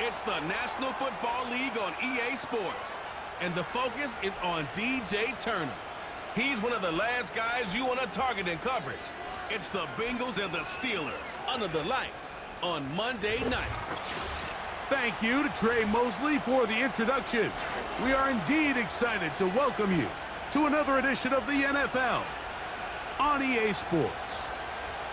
It's the National Football League on EA Sports, and the focus is on DJ Turner. He's one of the last guys you want to target in coverage. It's the Bengals and the Steelers under the lights on Monday night. Thank you to Trey Mosley for the introduction. We are indeed excited to welcome you to another edition of the NFL on EA Sports.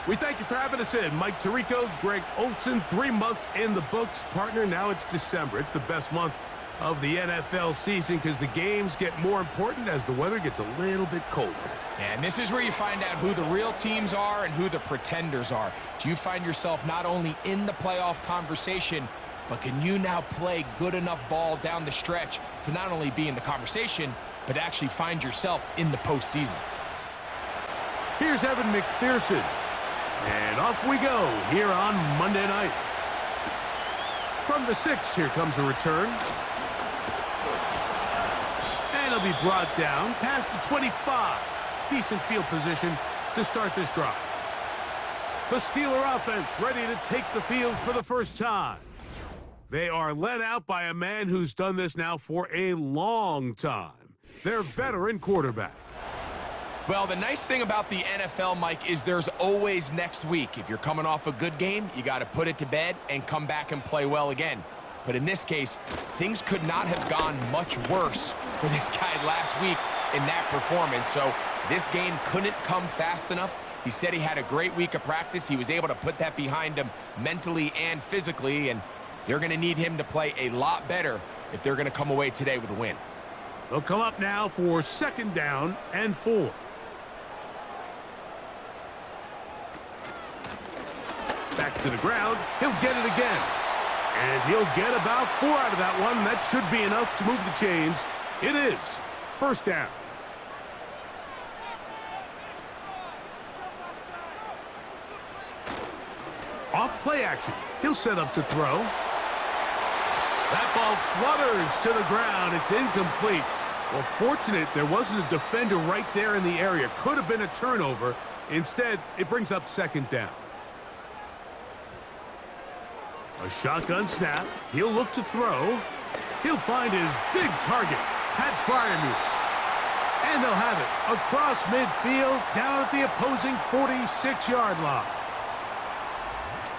We thank you for having us in. Mike Tirico, Greg Olsen, 3 months in the books. Partner, now it's December. It's the best month of the NFL season because the games get more important as the weather gets a little bit colder. And this is where you find out who the real teams are and who the pretenders are. Do you find yourself not only in the playoff conversation, but can you now play good enough ball down the stretch to not only be in the conversation, but actually find yourself in the postseason? Here's Evan McPherson. And off we go here on Monday night. From the 6, here comes a return. And it'll be brought down past the 25. Decent field position to start this drive. The Steeler offense ready to take the field for the first time. They are led out by a man who's done this now for a long time. Their veteran quarterback. Well, the nice thing about the NFL, Mike, is there's always next week. If you're coming off a good game, you got to put it to bed and come back and play well again. But in this case, things could not have gone much worse for this guy last week in that performance. So this game couldn't come fast enough. He said he had a great week of practice. He was able to put that behind him mentally and physically, and they're going to need him to play a lot better if they're going to come away today with a win. They'll come up now for 2nd down and 4. Back to the ground. He'll get it again. And he'll get about 4 out of that one. That should be enough to move the chains. It is 1st down. Off play action. He'll set up to throw. That ball flutters to the ground. It's incomplete. Well, fortunate there wasn't a defender right there in the area. Could have been a turnover. Instead, it brings up 2nd down. A shotgun snap. He'll look to throw. He'll find his big target, Pat Freiermuth. And they'll have it across midfield down at the opposing 46-yard line.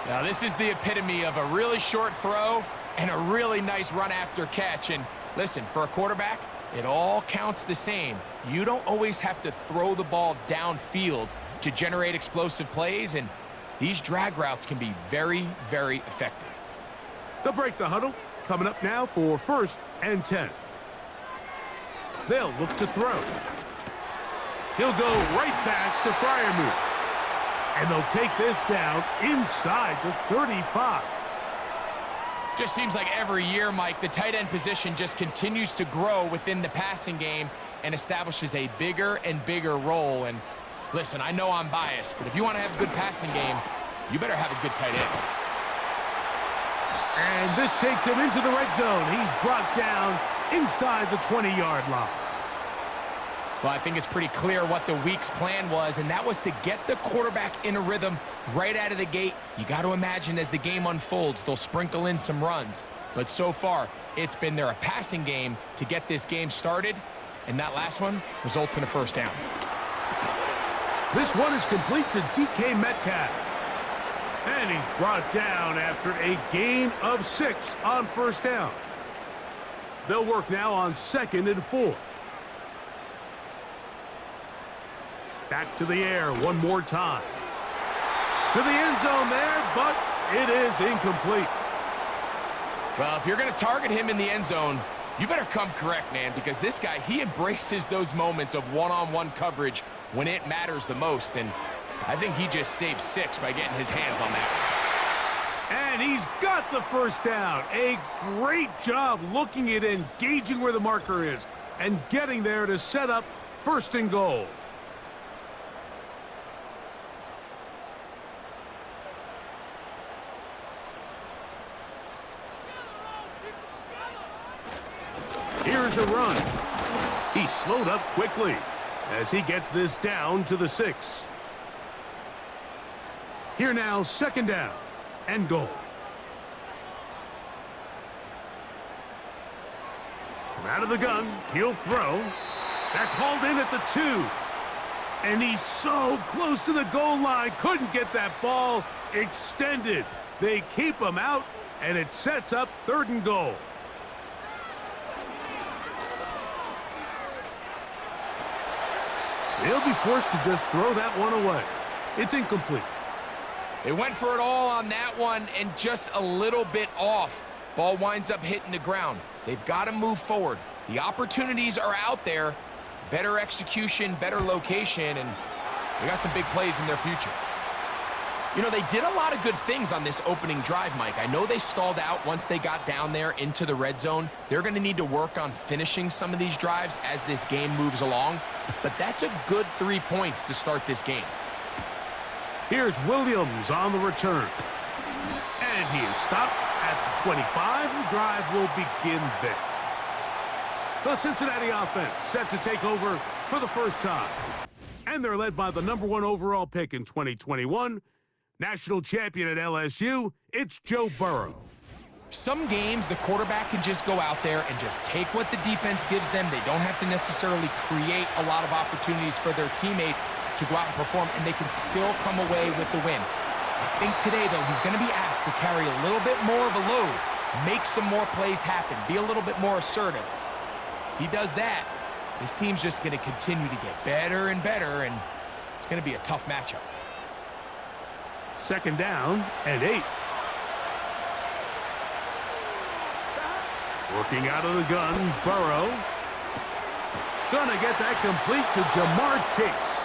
Now, this is the epitome of a really short throw and a really nice run after catch. And listen, for a quarterback, it all counts the same. You don't always have to throw the ball downfield to generate explosive plays, and these drag routes can be very, very effective. They'll break the huddle. Coming up now for 1st and 10. They'll look to throw. He'll go right back to Freiermuth. And they'll take this down inside the 35. Just seems like every year, Mike, the tight end position just continues to grow within the passing game and establishes a bigger and bigger role. And listen, I know I'm biased, but if you want to have a good passing game, you better have a good tight end. And this takes him into the red zone. He's brought down inside the 20-yard line. Well, I think it's pretty clear what the week's plan was, and that was to get the quarterback in a rhythm right out of the gate. You got to imagine as the game unfolds, they'll sprinkle in some runs. But so far, it's been a passing game to get this game started, and that last one results in a 1st down. This one is complete to DK Metcalf. And he's brought down after a gain of 6 on 1st down. They'll work now on 2nd and 4. Back to the air one more time. To the end zone there, but it is incomplete. Well, if you're going to target him in the end zone, you better come correct, man, because this guy, he embraces those moments of one-on-one coverage when it matters the most, and I think he just saved 6 by getting his hands on that. And he's got the 1st down. A great job looking at engaging where the marker is and getting there to set up 1st and goal. Here's a run. He slowed up quickly as he gets this down to the 6. Here now, 2nd down and goal. From out of the gun, he'll throw. That's hauled in at the 2. And he's so close to the goal line, couldn't get that ball extended. They keep him out, and it sets up 3rd and goal. They'll be forced to just throw that one away. It's incomplete. They went for it all on that one and just a little bit off. Ball winds up hitting the ground. They've got to move forward. The opportunities are out there. Better execution, better location, and they got some big plays in their future. You know, they did a lot of good things on this opening drive, Mike. I know they stalled out once they got down there into the red zone. They're going to need to work on finishing some of these drives as this game moves along. But that's a good 3 points to start this game. Here's Williams on the return. And he is stopped at the 25. The drive will begin there. The Cincinnati offense set to take over for the first time. And they're led by the #1 overall pick in 2021, national champion at LSU, it's Joe Burrow. Some games, the quarterback can just go out there and just take what the defense gives them. They don't have to necessarily create a lot of opportunities for their teammates to go out and perform, and they can still come away with the win. I think today, though, he's going to be asked to carry a little bit more of a load, make some more plays happen, be a little bit more assertive. If he does that, this team's just going to continue to get better and better, and it's going to be a tough matchup. 2nd down and 8. Working out of the gun, Burrow. Gonna get that complete to Shemar Chase.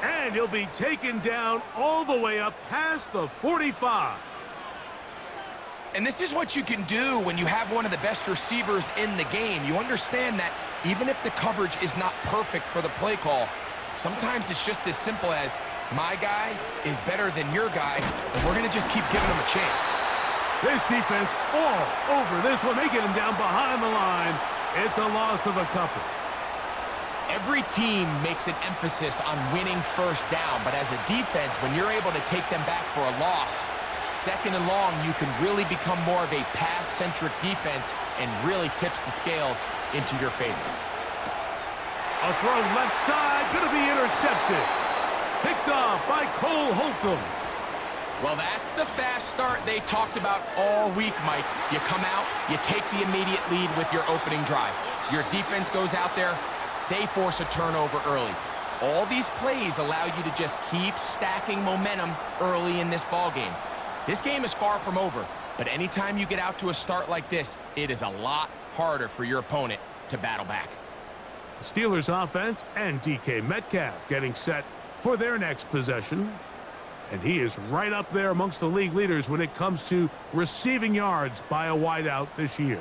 And he'll be taken down all the way up past the 45. And this is what you can do when you have one of the best receivers in the game. You understand that even if the coverage is not perfect for the play call, sometimes it's just as simple as, my guy is better than your guy, and we're going to just keep giving him a chance. This defense all over this one. They get him down behind the line. It's a loss of a couple. Every team makes an emphasis on winning first down, but as a defense, when you're able to take them back for a loss, 2nd and long, you can really become more of a pass-centric defense and really tips the scales into your favor. A throw left side, going to be intercepted. Picked off by Cole Holcomb. Well, that's the fast start they talked about all week, Mike. You come out, you take the immediate lead with your opening drive. Your defense goes out there, they force a turnover early. All these plays allow you to just keep stacking momentum early in this ballgame. This game is far from over, but anytime you get out to a start like this, it is a lot harder for your opponent to battle back. Steelers offense and DK Metcalf getting set for their next possession. And he is right up there amongst the league leaders when it comes to receiving yards by a wideout this year.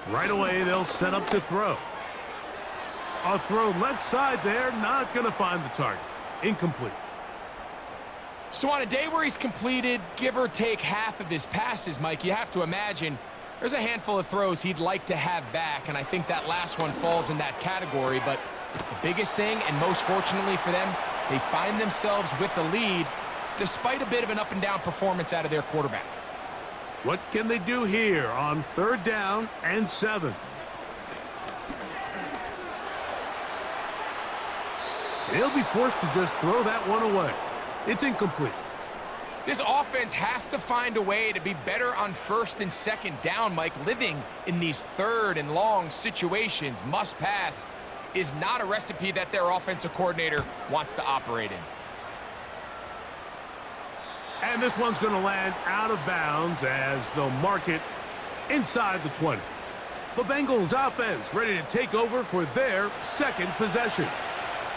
Right away, they'll set up to throw. A throw left side there, not going to find the target. Incomplete. So on a day where he's completed, give or take half of his passes, Mike, you have to imagine there's a handful of throws he'd like to have back, and I think that last one falls in that category. But the biggest thing, and most fortunately for them, they find themselves with the lead despite a bit of an up-and-down performance out of their quarterback. What can they do here on 3rd down and 7? They'll be forced to just throw that one away. It's incomplete. This offense has to find a way to be better on 1st and 2nd down, Mike. Living in these 3rd and long situations, must pass, is not a recipe that their offensive coordinator wants to operate in. And this one's going to land out of bounds as they'll mark it inside the 20. The Bengals offense ready to take over for their 2nd possession.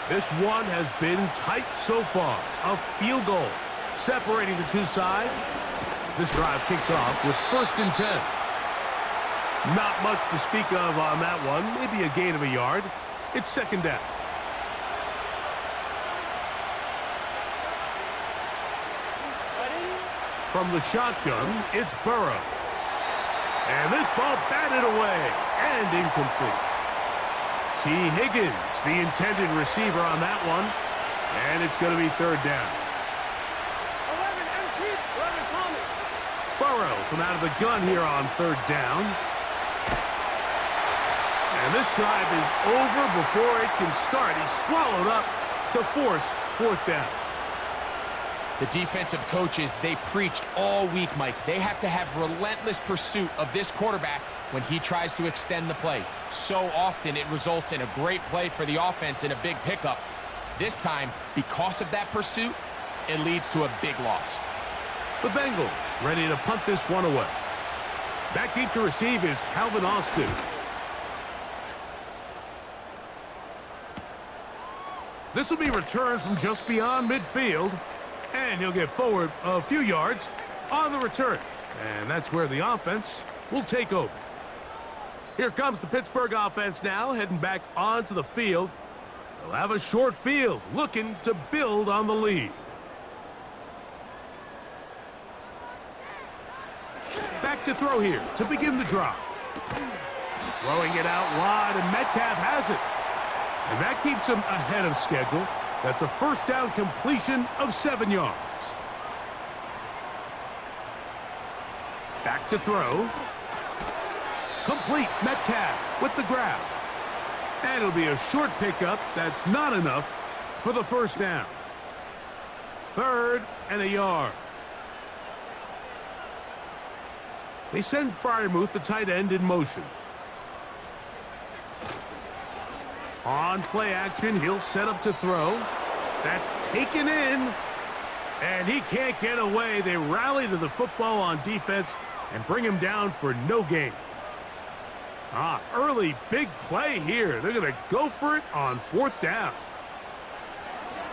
This one has been tight so far. A field goal separating the two sides as this drive kicks off with 1st and 10. Not much to speak of on that one. Maybe a gain of a yard. It's 2nd down. From the shotgun, it's Burrow. And this ball batted away and incomplete. T. Higgins, the intended receiver on that one. And it's going to be 3rd down. Burrows from out of the gun here on third down. And this drive is over before it can start. He's swallowed up to force fourth down. The defensive coaches, they preached all week, Mike. They have to have relentless pursuit of this quarterback when he tries to extend the play. So often it results in a great play for the offense and a big pickup. This time, because of that pursuit, it leads to a big loss. The Bengals ready to punt this one away. Back deep to receive is Calvin Austin. This will be returned from just beyond midfield, and he'll get forward a few yards on the return. And that's where the offense will take over. Here comes the Pittsburgh offense now, heading back onto the field. They'll have a short field, looking to build on the lead. Back to throw here to begin the drive. Throwing it out wide, and Metcalf has it. And that keeps him ahead of schedule. That's a first down completion of 7 yards. Back to throw. Complete. Metcalf with the grab. And it'll be a short pickup. That's not enough for the first down. 3rd and a yard. They send Freiermuth, the tight end, in motion. On play action, he'll set up to throw. That's taken in. And he can't get away. They rally to the football on defense and bring him down for no gain. Early big play here. They're going to go for it on 4th down.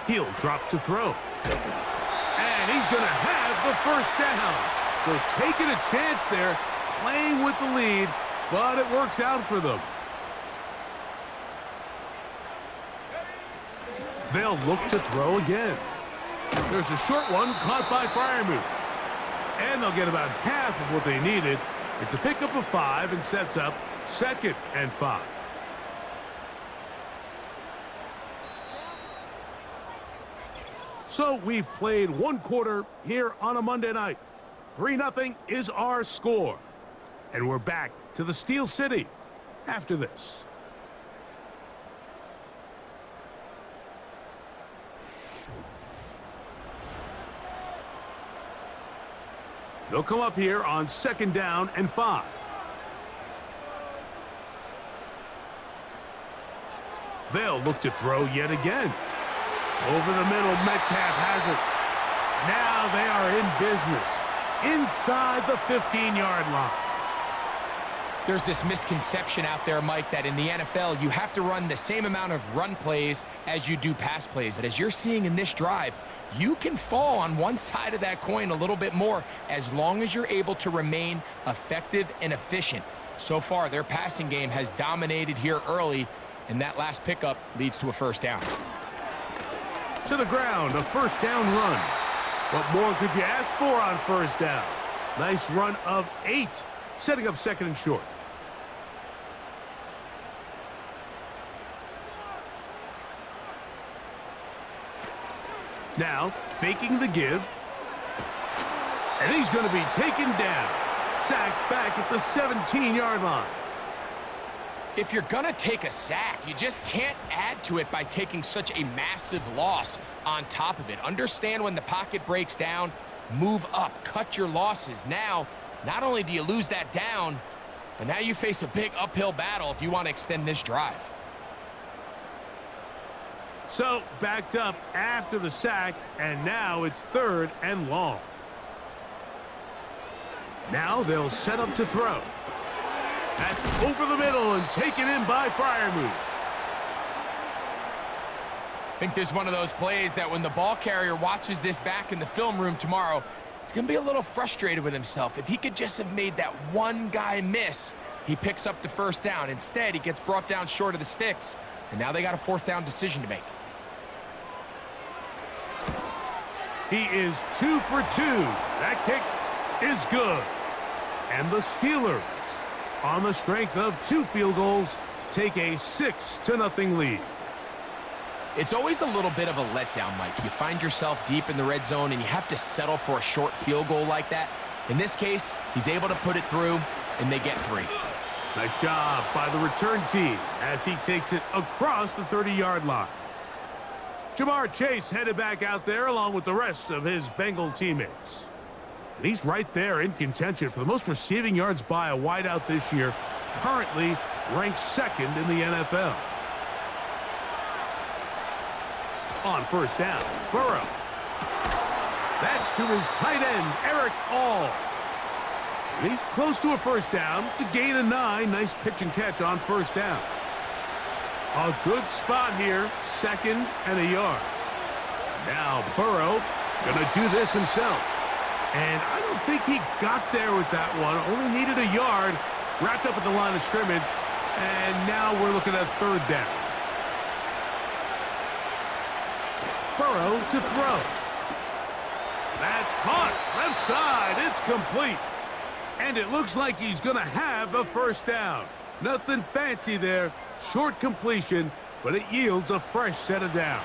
He'll drop to throw. And he's going to have the first down. So taking a chance there, playing with the lead, but it works out for them. They'll look to throw again. There's a short one caught by Freiermuth. And they'll get about half of what they needed. It's a pickup of 5 and sets up 2nd and 5. So we've played 1 quarter here on a Monday night. 3-0 is our score. And we're back to the Steel City after this. They'll come up here on 2nd down and 5. They'll look to throw yet again. Over the middle, Metcalf has it. Now they are in business inside the 15-yard line. There's this misconception out there, Mike, that in the NFL, you have to run the same amount of run plays as you do pass plays. And as you're seeing in this drive, you can fall on one side of that coin a little bit more as long as you're able to remain effective and efficient. So far, their passing game has dominated here early, and that last pickup leads to a first down. To the ground, a first down run. What more could you ask for on first down? Nice run of 8, setting up 2nd and short. Now, faking the give. And he's going to be taken down. Sacked back at the 17-yard line. If you're going to take a sack, you just can't add to it by taking such a massive loss on top of it. Understand when the pocket breaks down, move up, cut your losses. Now, not only do you lose that down, but now you face a big uphill battle if you want to extend this drive. So, backed up after the sack, and now it's 3rd and long. Now they'll set up to throw. That's over the middle and taken in by Freiermuth. I think there's one of those plays that when the ball carrier watches this back in the film room tomorrow, he's going to be a little frustrated with himself. If he could just have made that one guy miss, he picks up the first down. Instead, he gets brought down short of the sticks, and now they got a 4th down decision to make. He is 2 for 2. That kick is good. And the Steelers, on the strength of 2 field goals, take a 6-0 lead. It's always a little bit of a letdown, Mike. You find yourself deep in the red zone and you have to settle for a short field goal like that. In this case, he's able to put it through, and they get 3. Nice job by the return team as he takes it across the 30-yard line. Shemar Chase headed back out there along with the rest of his Bengal teammates. And he's right there in contention for the most receiving yards by a wideout this year, currently ranked 2nd in the NFL. On first down, Burrow. That's to his tight end, Eric All. And he's close to a first down to gain a 9. Nice pitch and catch on first down. A good spot here, 2nd and a yard. Now Burrow gonna do this himself. And I don't think he got there with that one. Only needed a yard, wrapped up at the line of scrimmage, and now we're looking at 3rd down. Burrow to throw. That's caught, left side, it's complete. And it looks like he's gonna have a first down. Nothing fancy there, short completion, but it yields a fresh set of downs.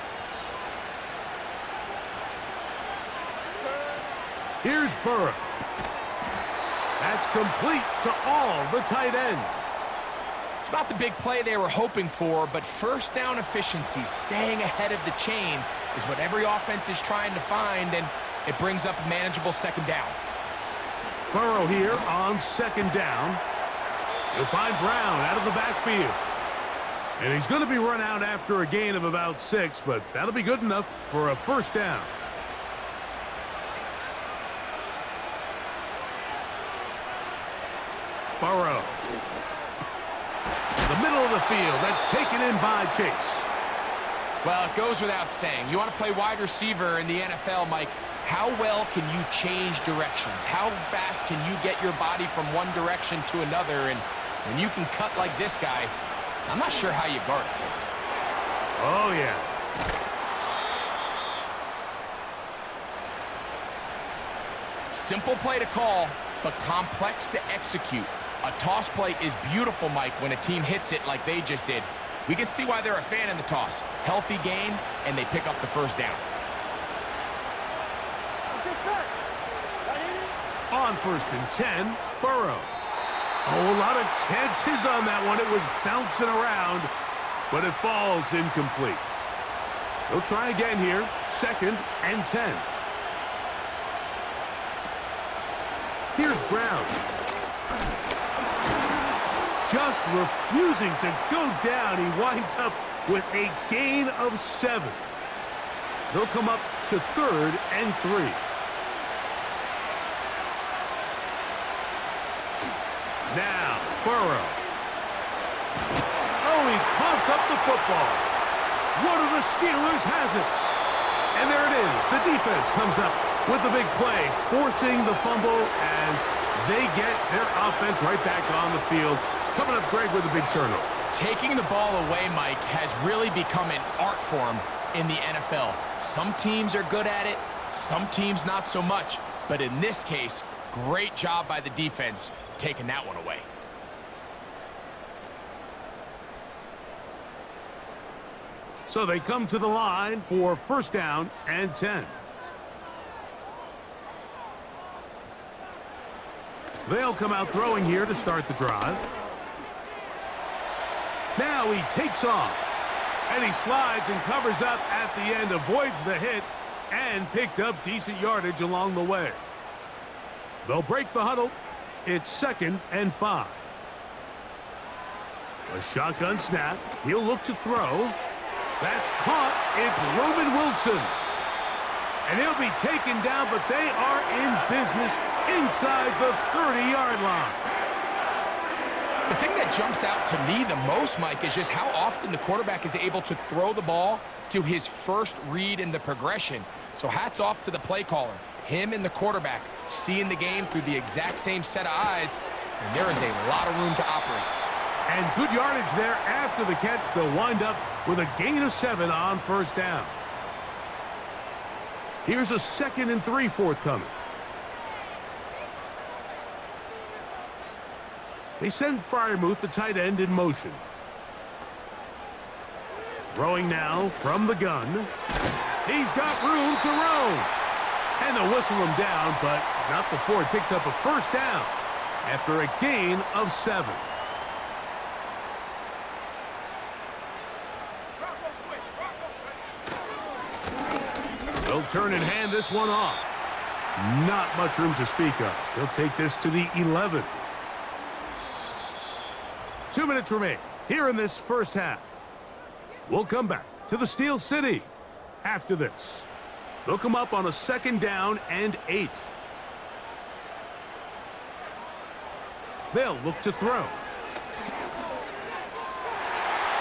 Here's Burrow. That's complete to All, the tight end. It's not the big play they were hoping for, but first down efficiency, staying ahead of the chains, is what every offense is trying to find, and it brings up a manageable 2nd down. Burrow here on 2nd down. He'll find Brown out of the backfield. And he's going to be run out after a gain of about 6, but that'll be good enough for a first down. Burrow. The middle of the field, that's taken in by Chase. Well, it goes without saying. You want to play wide receiver in the NFL, Mike. How well can you change directions? How fast can you get your body from one direction to another? And when you can cut like this guy, I'm not sure how you guard it. Oh, yeah. Simple play to call, but complex to execute. A toss play is beautiful, Mike, when a team hits it like they just did. We can see why they're a fan in the toss. Healthy gain, and they pick up the first down. On 1st and 10, Burrow. Oh, a lot of chances on that one. It was bouncing around, but it falls incomplete. He'll try again here, 2nd and 10. Here's Brown. Just refusing to go down. He winds up with a gain of 7. They'll come up to 3rd and 3. Now, Burrow. Oh, he coughs up the football. One of the Steelers has it. And there it is. The defense comes up with the big play, forcing the fumble as they get their offense right back on the field. Coming up, Greg, with a big turnover. Taking the ball away, Mike, has really become an art form in the NFL. Some teams are good at it, some teams not so much. But in this case, great job by the defense taking that one away. So they come to the line for 1st down and 10. They'll come out throwing here to start the drive. Now he takes off, and he slides and covers up at the end, avoids the hit, and picked up decent yardage along the way. They'll break the huddle. It's 2nd and 5. A shotgun snap. He'll look to throw. That's caught. It's Roman Wilson. And he'll be taken down, but they are in business inside the 30-yard line. The thing that jumps out to me the most, Mike, is just how often the quarterback is able to throw the ball to his first read in the progression. So hats off to the play caller. Him and the quarterback seeing the game through the exact same set of eyes, and there is a lot of room to operate. And good yardage there after the catch. They'll wind up with a gain of 7 on 1st down. Here's a 2nd and 3 forthcoming. They send Freiermuth, the tight end, in motion. Throwing now from the gun. He's got room to roam. And they'll whistle him down, but not before he picks up a first down after a gain of 7. They'll turn and hand this one off. Not much room to speak of. He'll take this to the 11. 2 minutes remain here in this first half. We'll come back to the Steel City after this. They'll come up on a 2nd down and 8. They'll look to throw.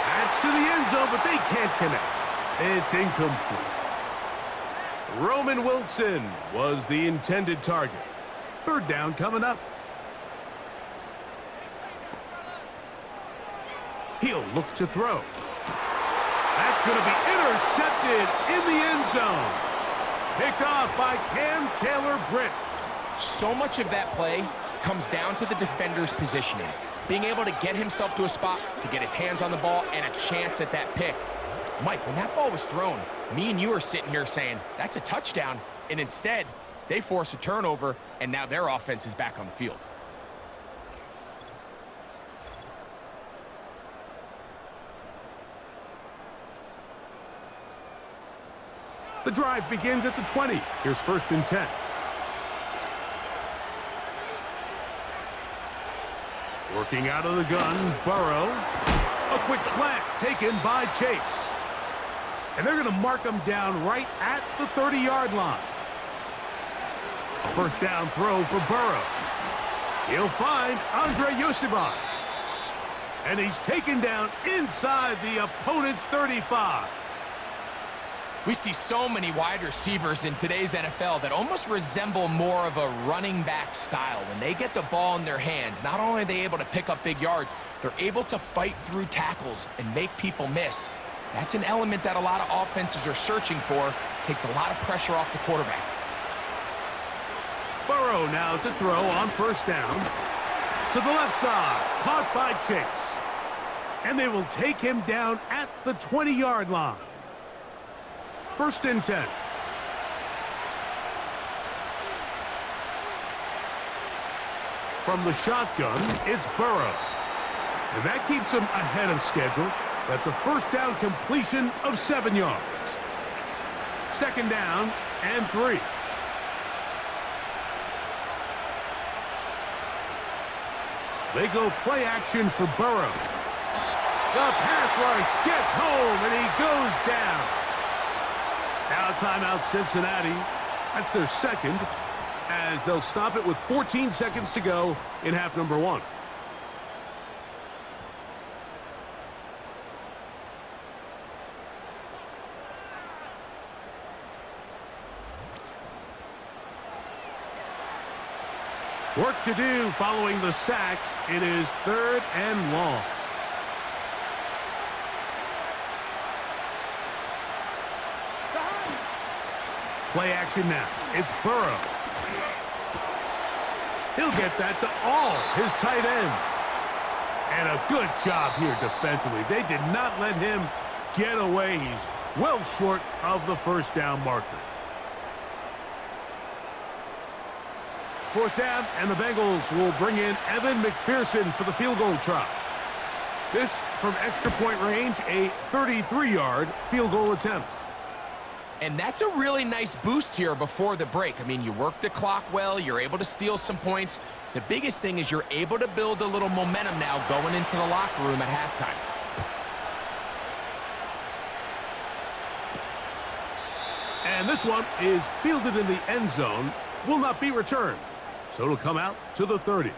That's to the end zone, but they can't connect. It's incomplete. Roman Wilson was the intended target. 3rd down coming up. He'll look to throw. That's going to be intercepted in the end zone. Picked off by Cam Taylor-Britt. So much of that play comes down to the defender's positioning. Being able to get himself to a spot, to get his hands on the ball, and a chance at that pick. Mike, when that ball was thrown, me and you are sitting here saying, that's a touchdown, and instead, they force a turnover, and now their offense is back on the field. The drive begins at the 20. Here's 1st and 10. Working out of the gun, Burrow. A quick slant taken by Chase. And they're going to mark him down right at the 30-yard line. A 1st down throw for Burrow. He'll find Andre Yosibas. And he's taken down inside the opponent's 35. We see so many wide receivers in today's NFL that almost resemble more of a running back style. When they get the ball in their hands, not only are they able to pick up big yards, they're able to fight through tackles and make people miss. That's an element that a lot of offenses are searching for. Takes a lot of pressure off the quarterback. Burrow now to throw on 1st down. To the left side, caught by Chase. And they will take him down at the 20-yard line. 1st and 10. From the shotgun, it's Burrow. And that keeps him ahead of schedule. That's a 1st down completion of 7 yards. 2nd down and 3. They go play action for Burrow. The pass rush gets home and he goes down. Now timeout Cincinnati. That's their 2nd, as they'll stop it with 14 seconds to go in half number 1. Work to do following the sack. It is 3rd and long. Play action now. It's Burrow. He'll get that to all his tight end. And a good job here defensively. They did not let him get away. He's well short of the 1st down marker. 4th down, and the Bengals will bring in Evan McPherson for the field goal try. This from extra point range, a 33-yard field goal attempt. And that's a really nice boost here before the break. I mean, you work the clock well, you're able to steal some points. The biggest thing is you're able to build a little momentum now going into the locker room at halftime. And this one is fielded in the end zone, will not be returned. So it'll come out to the 30.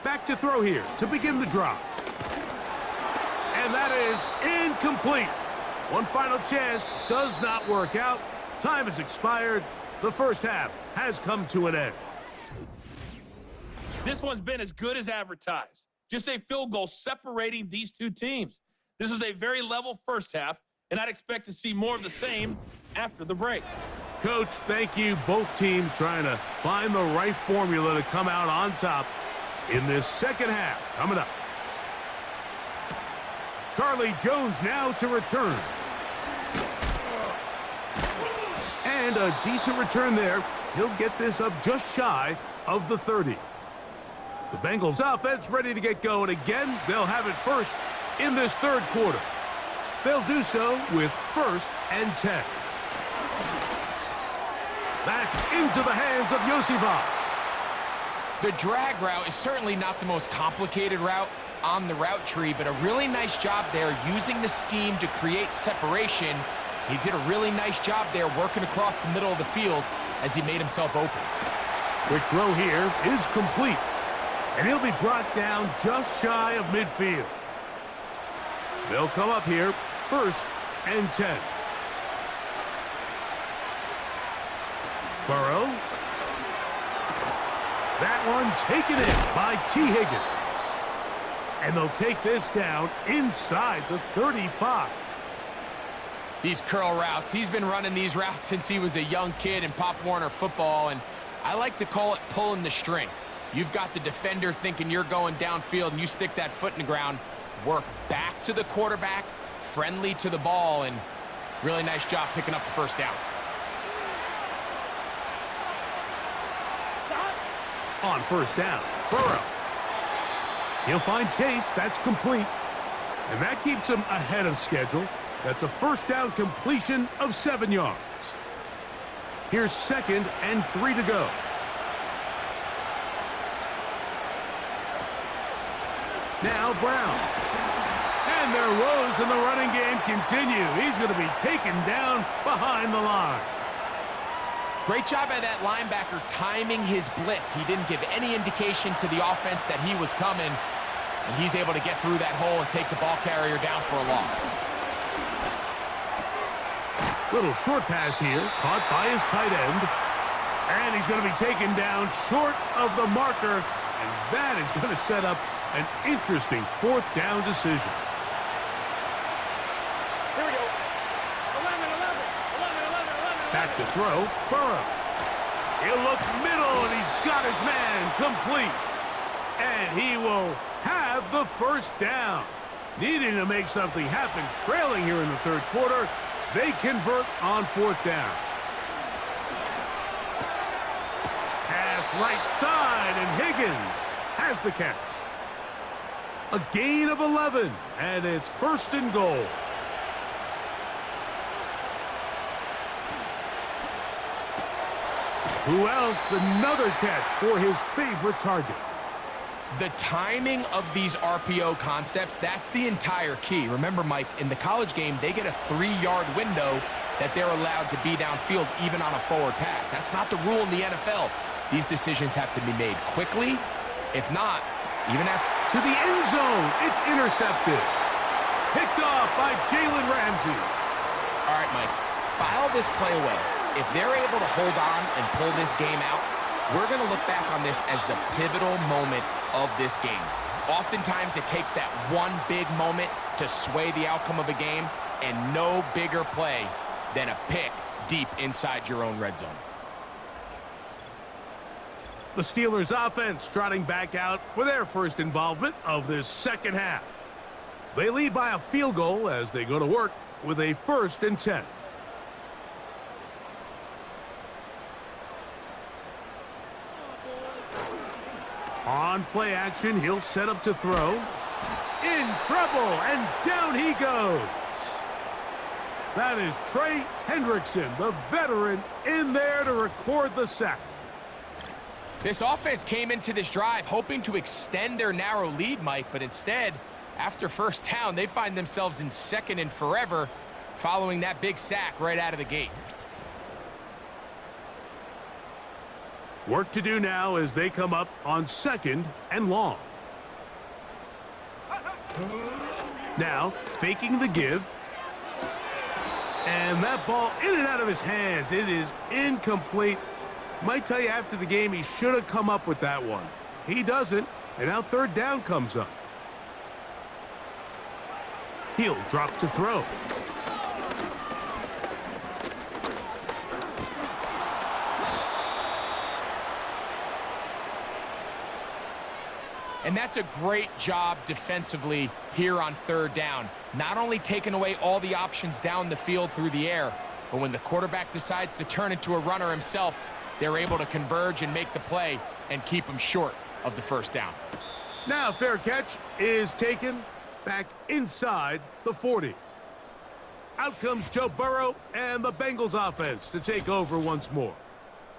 Back to throw here to begin the drive. And that is incomplete. One final chance does not work out. Time has expired. The first half has come to an end. This one's been as good as advertised. Just a field goal separating these two teams. This was a very level first half, and I'd expect to see more of the same after the break. Coach, thank you. Both teams trying to find the right formula to come out on top in this second half. Coming up. Charlie Jones now to return. And a decent return there. He'll get this up just shy of the 30. The Bengals offense ready to get going again. They'll have it first in this third quarter. They'll do so with 1st and 10. That's into the hands of Josivas. The drag route is certainly not the most complicated route on the route tree, but a really nice job there using the scheme to create separation. He did a really nice job there working across the middle of the field as he made himself open. Quick throw here is complete, and he'll be brought down just shy of midfield. They'll come up here 1st and 10. Burrow. That one taken in by T. Higgins. And they'll take this down inside the 35. These curl routes, he's been running these routes since he was a young kid in Pop Warner football, and I like to call it pulling the string. You've got the defender thinking you're going downfield, and you stick that foot in the ground, work back to the quarterback, friendly to the ball, and really nice job picking up the first down. On 1st down, Burrow. He'll find Chase. That's complete. And that keeps him ahead of schedule. That's a 1st down completion of 7 yards. Here's 2nd and 3 to go. Now Brown. And their woes in the running game continue. He's going to be taken down behind the line. Great job by that linebacker timing his blitz. He didn't give any indication to the offense that he was coming, and he's able to get through that hole and take the ball carrier down for a loss. Little short pass here, caught by his tight end. And he's going to be taken down short of the marker, and that is going to set up an interesting 4th down decision. Here we go. 11. Back to throw, Burrow. He'll look middle, and he's got his man complete. And he will have the 1st down. Needing to make something happen, trailing here in the 3rd quarter. They convert on 4th down. Pass right side, and Higgins has the catch. A gain of 11, and it's 1st and goal. Who else? Another catch for his favorite target. The timing of these RPO concepts, that's the entire key. Remember, Mike, in the college game, they get a 3-yard window that they're allowed to be downfield even on a forward pass. That's not the rule in the NFL. These decisions have to be made quickly. If not, even after... To the end zone, it's intercepted. Picked off by Jalen Ramsey. All right, Mike, file this play away. If they're able to hold on and pull this game out, we're going to look back on this as the pivotal moment of this game. Oftentimes, it takes that one big moment to sway the outcome of a game, and no bigger play than a pick deep inside your own red zone. The Steelers offense trotting back out for their first involvement of this 2nd half. They lead by a field goal as they go to work with a 1st and 10. On play action, he'll set up to throw. In trouble, and down he goes. That is Trey Hendrickson, the veteran, in there to record the sack. This offense came into this drive hoping to extend their narrow lead, Mike, but instead, after 1st down, they find themselves in 2nd and forever following that big sack right out of the gate. Work to do now as they come up on 2nd and long. Now, faking the give. And that ball in and out of his hands. It is incomplete. Might tell you after the game he should have come up with that one. He doesn't, and now 3rd down comes up. He'll drop to throw. And that's a great job defensively here on 3rd down. Not only taking away all the options down the field through the air, But when the quarterback decides to turn into a runner himself, they're able to converge and make the play and keep him short of the first down. Now fair catch is taken back inside the 40. Out comes Joe Burrow and the Bengals offense to take over once more.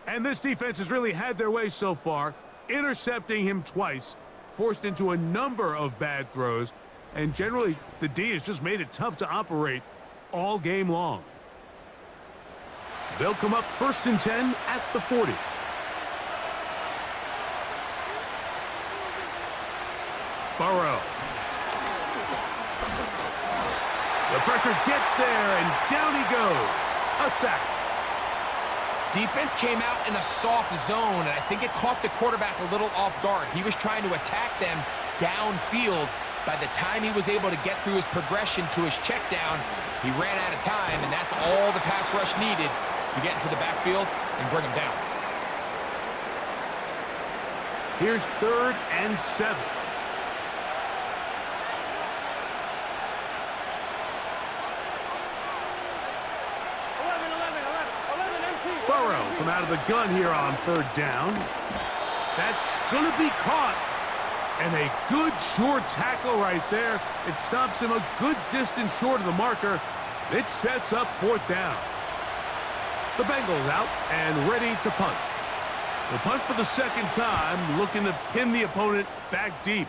And this defense has really had their way so far, intercepting him twice, forced into a number of bad throws, and generally the D has just made it tough to operate all game long. They'll come up 1st and 10 at the 40. Burrow. The pressure gets there, and down he goes. A sack. Defense came out in a soft zone, and I think it caught the quarterback a little off guard. He was trying to attack them downfield. By the time he was able to get through his progression to his check down, he ran out of time, and that's all the pass rush needed to get into the backfield and bring him down. Here's 3rd and 7. Burrow from out of the gun here on 3rd down. That's going to be caught. And a good short tackle right there. It stops him a good distance short of the marker. It sets up 4th down. The Bengals out and ready to punt. The punt for the 2nd time, looking to pin the opponent back deep.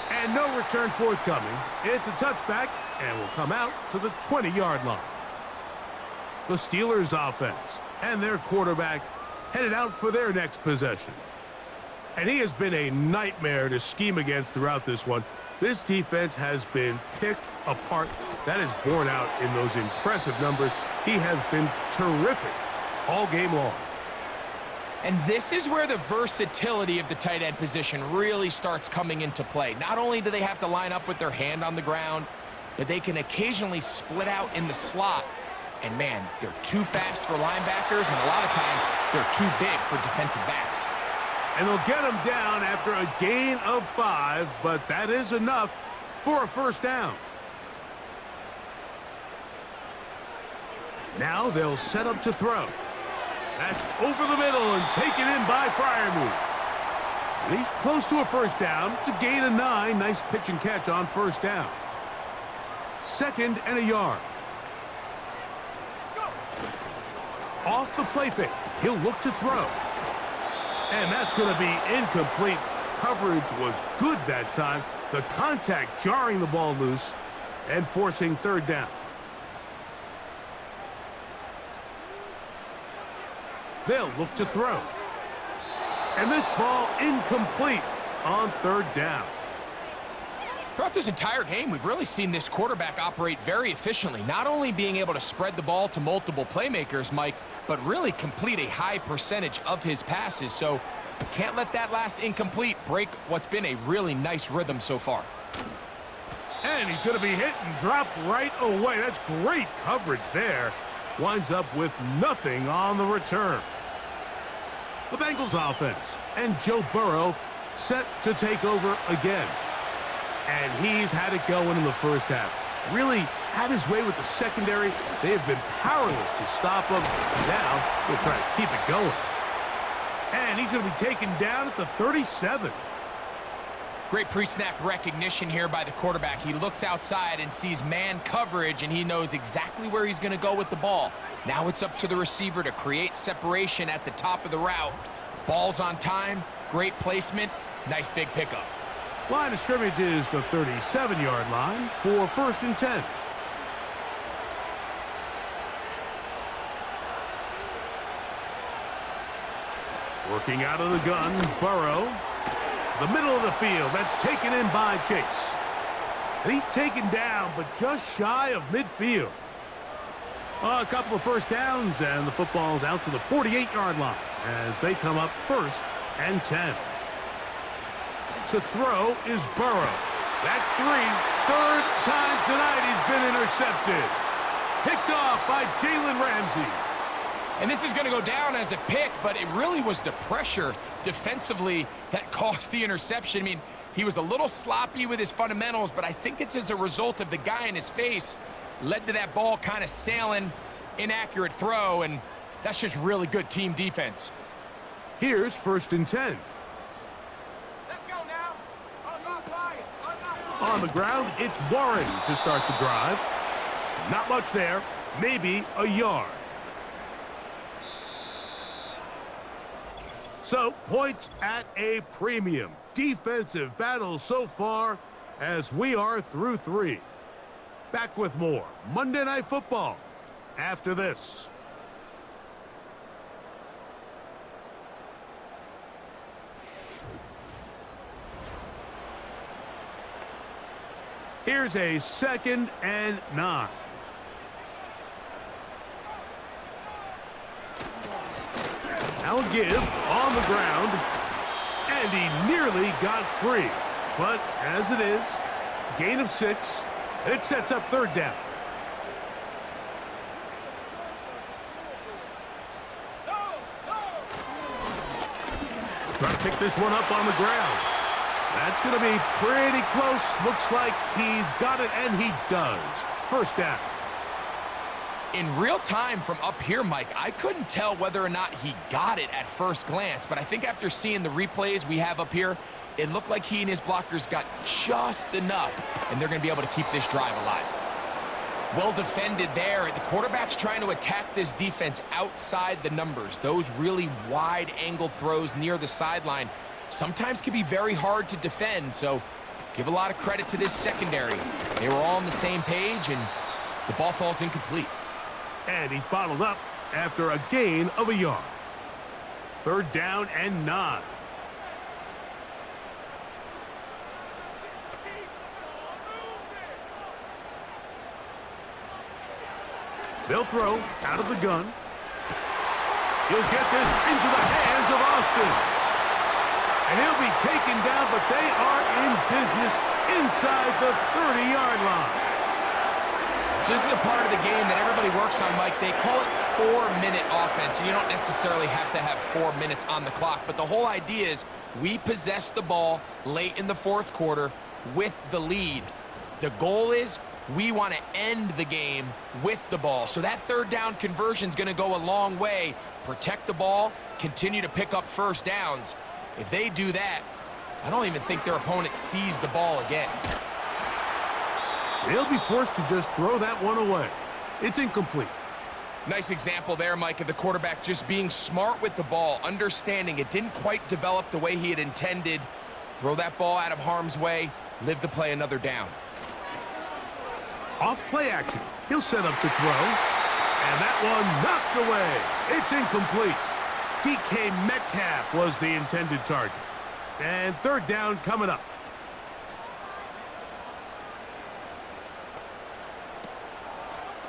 And no return forthcoming. It's a touchback and will come out to the 20-yard line. The Steelers offense and their quarterback headed out for their next possession. And he has been a nightmare to scheme against throughout this one. This defense has been picked apart. That is borne out in those impressive numbers. He has been terrific all game long. And this is where the versatility of the tight end position really starts coming into play. Not only do they have to line up with their hand on the ground, but they can occasionally split out in the slot. And man, they're too fast for linebackers, and a lot of times they're too big for defensive backs. And they'll get him down after a gain of 5, but that is enough for a 1st down. Now they'll set up to throw. That's over the middle and taken in by Freiermuth. And he's close to a 1st down to gain a 9. Nice pitch and catch on 1st down. 2nd and a yard. Off the play fake. He'll look to throw. And that's going to be incomplete. Coverage was good that time. The contact jarring the ball loose and forcing 3rd down. They'll look to throw. And this ball incomplete on 3rd down. Throughout this entire game, we've really seen this quarterback operate very efficiently, not only being able to spread the ball to multiple playmakers, Mike, but really complete a high percentage of his passes. So can't let that last incomplete break what's been a really nice rhythm so far. And he's going to be hit and dropped right away. That's great coverage there. Winds up with nothing on the return. The Bengals offense and Joe Burrow set to take over again. And he's had it going in the 1st half. Really had his way with the secondary. They have been powerless to stop him. Now they'll try to keep it going. And he's going to be taken down at the 37. Great pre-snap recognition here by the quarterback. He looks outside and sees man coverage, and he knows exactly where he's going to go with the ball. Now it's up to the receiver to create separation at the top of the route. Ball's on time, great placement, nice big pickup. Line of scrimmage is the 37-yard line for 1st and 10. Working out of the gun, Burrow. The middle of the field, that's taken in by Chase. And he's taken down, but just shy of midfield. A couple of 1st downs, and the football's out to the 48-yard line as they come up 1st and 10. To throw is Burrow. That's 3. 3rd time tonight he's been intercepted. Picked off by Jalen Ramsey. And this is going to go down as a pick, but it really was the pressure defensively that caused the interception. I mean, he was a little sloppy with his fundamentals, but I think it's as a result of the guy in his face led to that ball kind of sailing, inaccurate throw, and that's just really good team defense. Here's 1st and 10. Let's go now. On the ground, it's Warren to start the drive. Not much there, maybe a yard. So, points at a premium. Defensive battle so far as we are through 3. Back with more Monday Night Football after this. Here's a 2nd and 9. Now a give on the ground, and he nearly got free. But as it is, gain of 6, and it sets up 3rd down. Trying to pick this one up on the ground. That's going to be pretty close. Looks like he's got it, and he does. 1st down. In real time from up here, Mike, I couldn't tell whether or not he got it at first glance, but I think after seeing the replays we have up here, it looked like he and his blockers got just enough, and they're going to be able to keep this drive alive. Well defended there. The quarterback's trying to attack this defense outside the numbers. Those really wide angle throws near the sideline sometimes can be very hard to defend, so give a lot of credit to this secondary. They were all on the same page, and the ball falls incomplete. And he's bottled up after a gain of a yard. 3rd down and 9. They'll throw out of the gun. He'll get this into the hands of Austin. And he'll be taken down, but they are in business inside the 30-yard line. So this is a part of the game that everybody works on, Mike. They call it 4-minute offense, and you don't necessarily have to have 4 minutes on the clock. But the whole idea is we possess the ball late in the 4th quarter with the lead. The goal is we want to end the game with the ball. So that 3rd down conversion is going to go a long way. Protect the ball, continue to pick up 1st downs. If they do that, I don't even think their opponent sees the ball again. They'll be forced to just throw that one away. It's incomplete. Nice example there, Mike, of the quarterback just being smart with the ball, understanding it didn't quite develop the way he had intended. Throw that ball out of harm's way, live to play another down. Off play action. He'll set up to throw. And that one knocked away. It's incomplete. DK Metcalf was the intended target. And 3rd down coming up.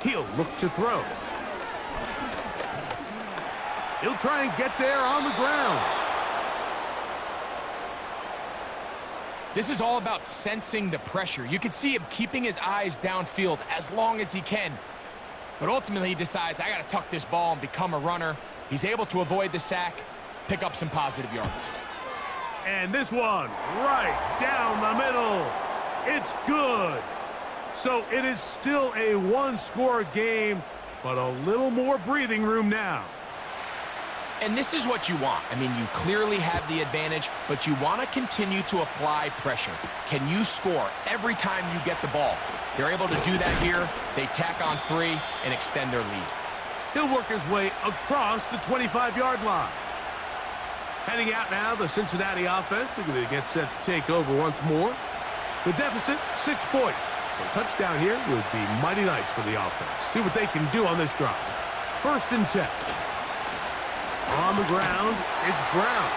He'll look to throw. He'll try and get there on the ground. This is all about sensing the pressure. You can see him keeping his eyes downfield as long as he can. But ultimately he decides, I got to tuck this ball and become a runner. He's able to avoid the sack, pick up some positive yards. And this one right down the middle. It's good. So it is still a 1-score game, but a little more breathing room now. And this is what you want. I mean, you clearly have the advantage, but you want to continue to apply pressure. Can you score every time you get the ball? They're able to do that here. They tack on 3 and extend their lead. He'll work his way across the 25-yard line. Heading out now, the Cincinnati offense. They're going to get set to take over once more. The deficit, 6 points. A touchdown here would be mighty nice for the offense. See what they can do on this drive. 1st and 10. On the ground, it's Brown.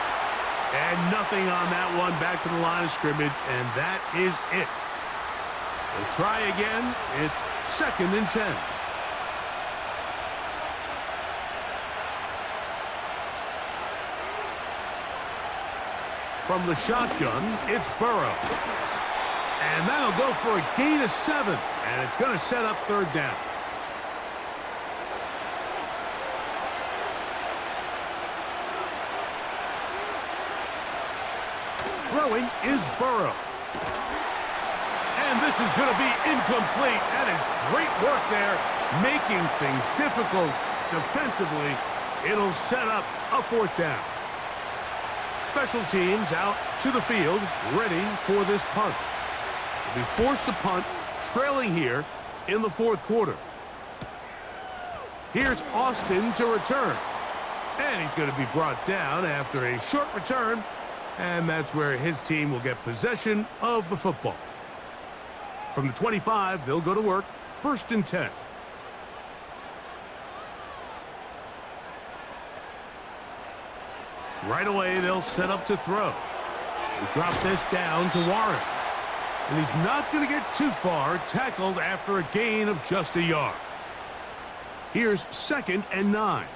And nothing on that one. Back to the line of scrimmage, and that is it. They'll try again. It's 2nd and 10. From the shotgun, it's Burrow. And that'll go for a gain of 7. And it's going to set up 3rd down. Throwing is Burrow. And this is going to be incomplete. That is great work there, making things difficult defensively. It'll set up a fourth down. Special teams out to the field, ready for this punt. They'll be forced to punt, trailing here in the fourth quarter. Here's Austin to return. And he's going to be brought down after a short return. And that's where his team will get possession of the football. From the 25, they'll go to work. 1st and 10. Right away, they'll set up to throw. They drop this down to Warren. And he's not going to get too far, tackled after a gain of just a yard. Here's 2nd and 9.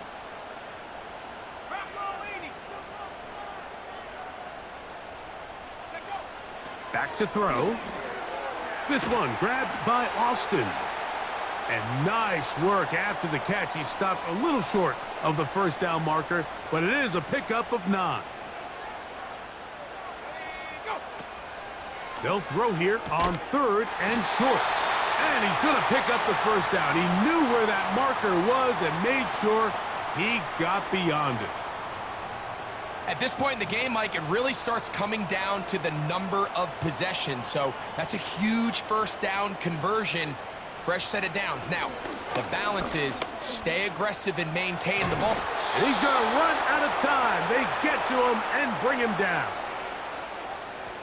Back to throw. This one grabbed by Austin. And nice work after the catch. He stopped a little short of the first down marker, but it is a pickup of 9. They'll throw here on 3rd and short. And he's going to pick up the first down. He knew where that marker was and made sure he got beyond it. At this point in the game, Mike, it really starts coming down to the number of possessions. So that's a huge first down conversion. Fresh set of downs. Now, the balance is stay aggressive and maintain the ball. And he's going to run out of time. They get to him and bring him down.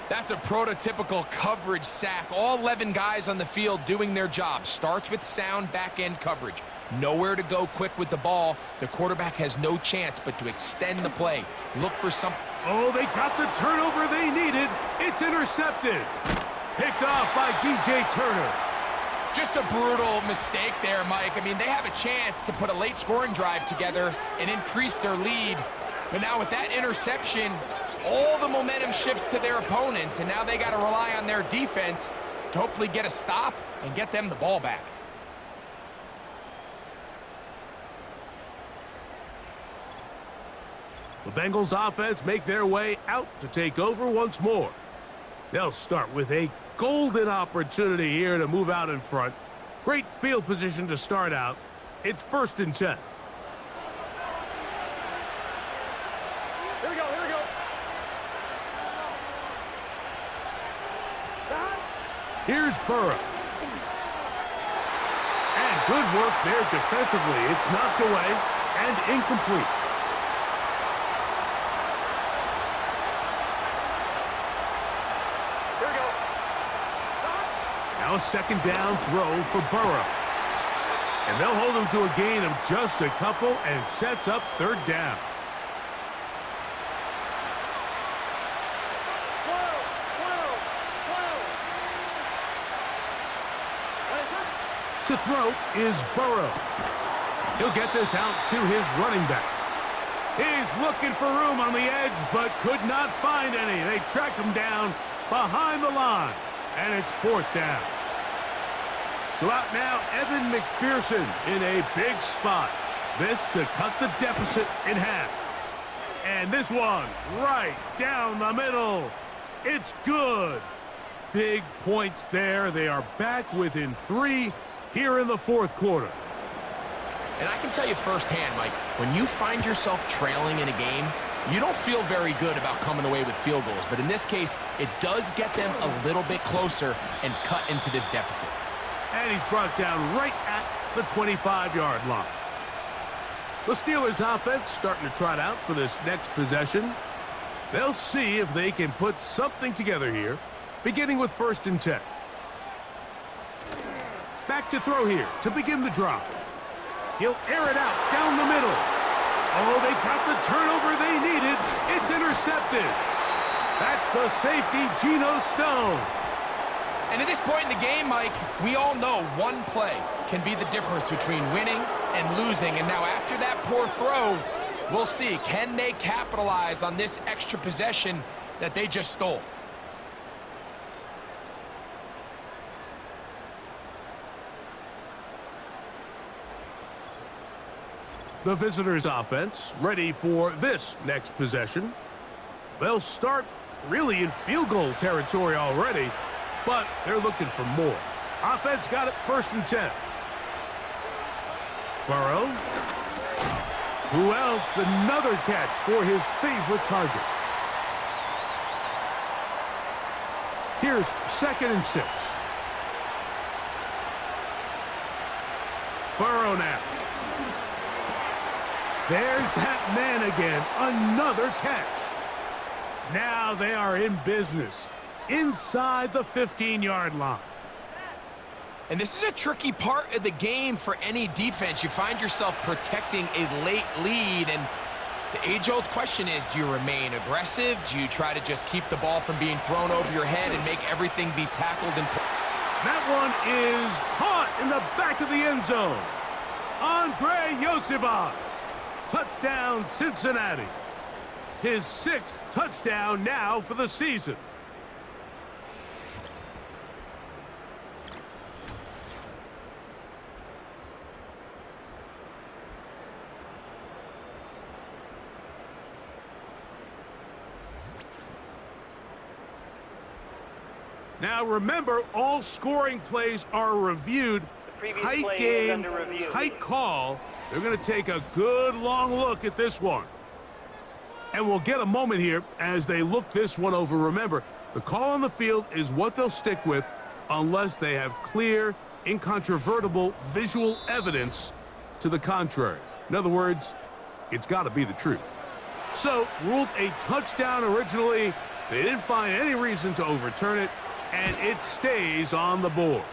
That's a prototypical coverage sack. All 11 guys on the field doing their job. Starts with sound back-end coverage. Nowhere to go quick with the ball. The quarterback has no chance but to extend the play. Look for some... Oh, they got the turnover they needed. It's intercepted. Picked off by DJ Turner. Just a brutal mistake there, Mike. I mean, they have a chance to put a late scoring drive together and increase their lead. But now with that interception, all the momentum shifts to their opponents, and now they got to rely on their defense to hopefully get a stop and get them the ball back. The Bengals offense make their way out to take over once more. They'll start with a golden opportunity here to move out in front. Great field position to start out. It's 1st and 10. Here we go, here we go. Here's Burrow. And good work there defensively. It's knocked away and incomplete. Now a 2nd down throw for Burrow. And they'll hold him to a gain of just a couple and sets up 3rd down. To throw is Burrow. He'll get this out to his running back. He's looking for room on the edge, but could not find any. They track him down behind the line, and it's 4th down. So out now, Evan McPherson in a big spot. This to cut the deficit in half. And this one right down the middle. It's good. Big points there. They are back within 3 here in the 4th quarter. And I can tell you firsthand, Mike, when you find yourself trailing in a game, you don't feel very good about coming away with field goals. But in this case, it does get them a little bit closer and cut into this deficit. And he's brought down right at the 25-yard line. The Steelers offense starting to trot out for this next possession. They'll see if they can put something together here, beginning with 1st and 10. Back to throw here to begin the drive. He'll air it out down the middle. Oh, they got the turnover they needed. It's intercepted. That's the safety, Geno Stone. And at this point in the game, Mike, we all know one play can be the difference between winning and losing. And now after that poor throw, we'll see. Can they capitalize on this extra possession that they just stole? The visitors' offense ready for this next possession. They'll start really in field goal territory already. but they're looking for more. Offense got it 1st and 10. Burrow. Who else? Another catch for his favorite target. Here's 2nd and 6. Burrow now. There's that man again. Another catch. Now they are in business inside the 15-yard line. And this is a tricky part of the game for any defense. You find yourself protecting a late lead, and the age-old question is, do you remain aggressive? Do you try to just keep the ball from being thrown over your head and make everything be tackled? And that one is caught in the back of the end zone. Andre Yosivas. Touchdown, Cincinnati. His 6th touchdown now for the season. Now remember, all scoring plays are reviewed. Tight game, tight call. They're going to take a good long look at this one. And we'll get a moment here as they look this one over. Remember, the call on the field is what they'll stick with unless they have clear, incontrovertible visual evidence to the contrary. In other words, it's got to be the truth. So, ruled a touchdown originally. They didn't find any reason to overturn it, and it stays on the board.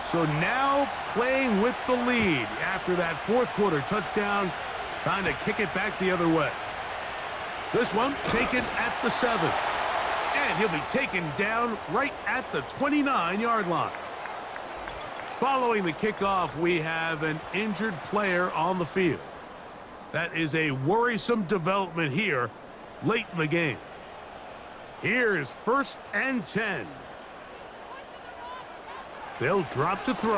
So now playing with the lead after that 4th quarter touchdown, trying to kick it back the other way. This one taken at the 7. And he'll be taken down right at the 29-yard line. Following the kickoff, we have an injured player on the field. That is a worrisome development here late in the game. Here is 1st and 10. They'll drop to throw.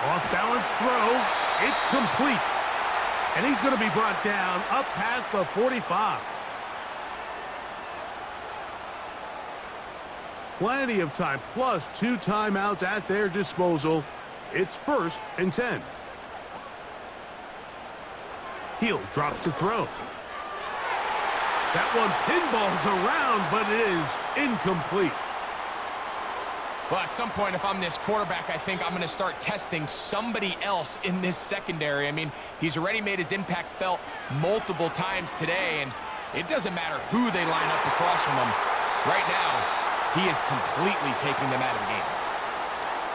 Off-balance throw. It's complete. And he's going to be brought down up past the 45. Plenty of time, plus 2 timeouts at their disposal. It's 1st and 10. He'll drop to throw. That one pinballs around, but it is incomplete. Well, at some point, if I'm this quarterback, I think I'm going to start testing somebody else in this secondary. I mean, he's already made his impact felt multiple times today, and it doesn't matter who they line up across from him. Right now, he is completely taking them out of the game.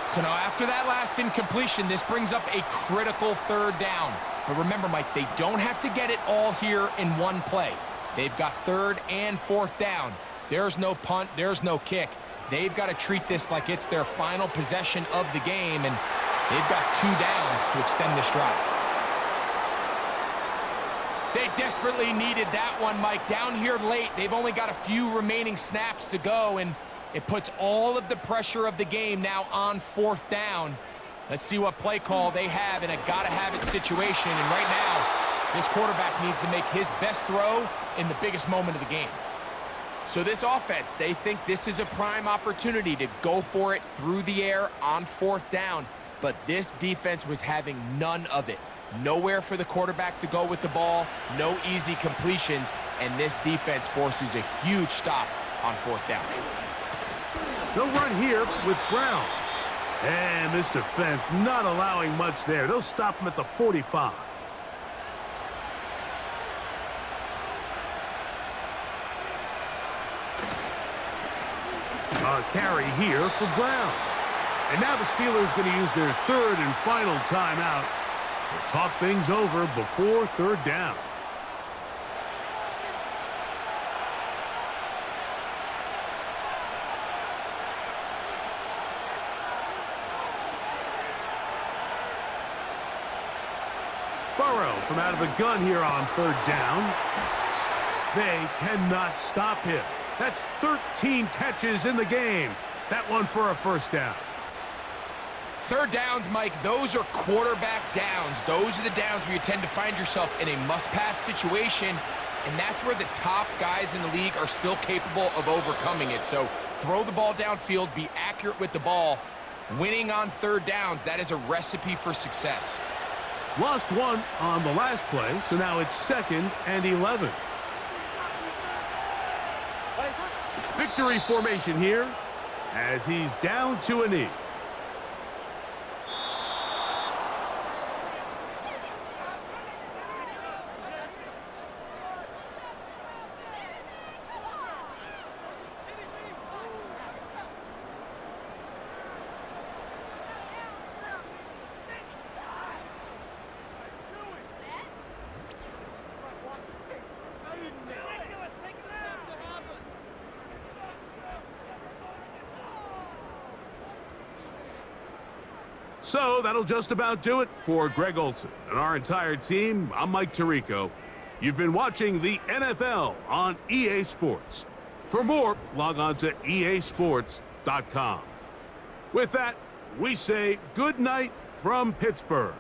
So now after that last incompletion, this brings up a critical 3rd down. But remember, Mike, they don't have to get it all here in one play. They've got 3rd and 4th down. There's no punt, there's no kick. They've got to treat this like it's their final possession of the game, and they've got 2 downs to extend this drive. They desperately needed that one, Mike. Down here late, they've only got a few remaining snaps to go, and it puts all of the pressure of the game now on 4th down. Let's see what play call they have in a gotta-have-it situation, and right now, this quarterback needs to make his best throw in the biggest moment of the game. So this offense, they think this is a prime opportunity to go for it through the air on 4th down. But this defense was having none of it. Nowhere for the quarterback to go with the ball, no easy completions, and this defense forces a huge stop on 4th down. They'll run here with Brown. And this defense not allowing much there. They'll stop him at the 45. A carry here for Brown. And now the Steelers going to use their 3rd and final timeout to talk things over before 3rd down. Burrow from out of the gun here on 3rd down. They cannot stop him. That's 13 catches in the game. That one for a 1st down. Third downs, Mike, those are quarterback downs. Those are the downs where you tend to find yourself in a must-pass situation, and that's where the top guys in the league are still capable of overcoming it. So throw the ball downfield, be accurate with the ball. Winning on third downs, that is a recipe for success. Lost one on the last play, so now it's 2nd and 11. Victory formation here as he's down to a knee. So that'll just about do it for Greg Olsen and our entire team. I'm Mike Tirico. You've been watching the NFL on EA Sports. For more, log on to easports.com. With that, we say good night from Pittsburgh.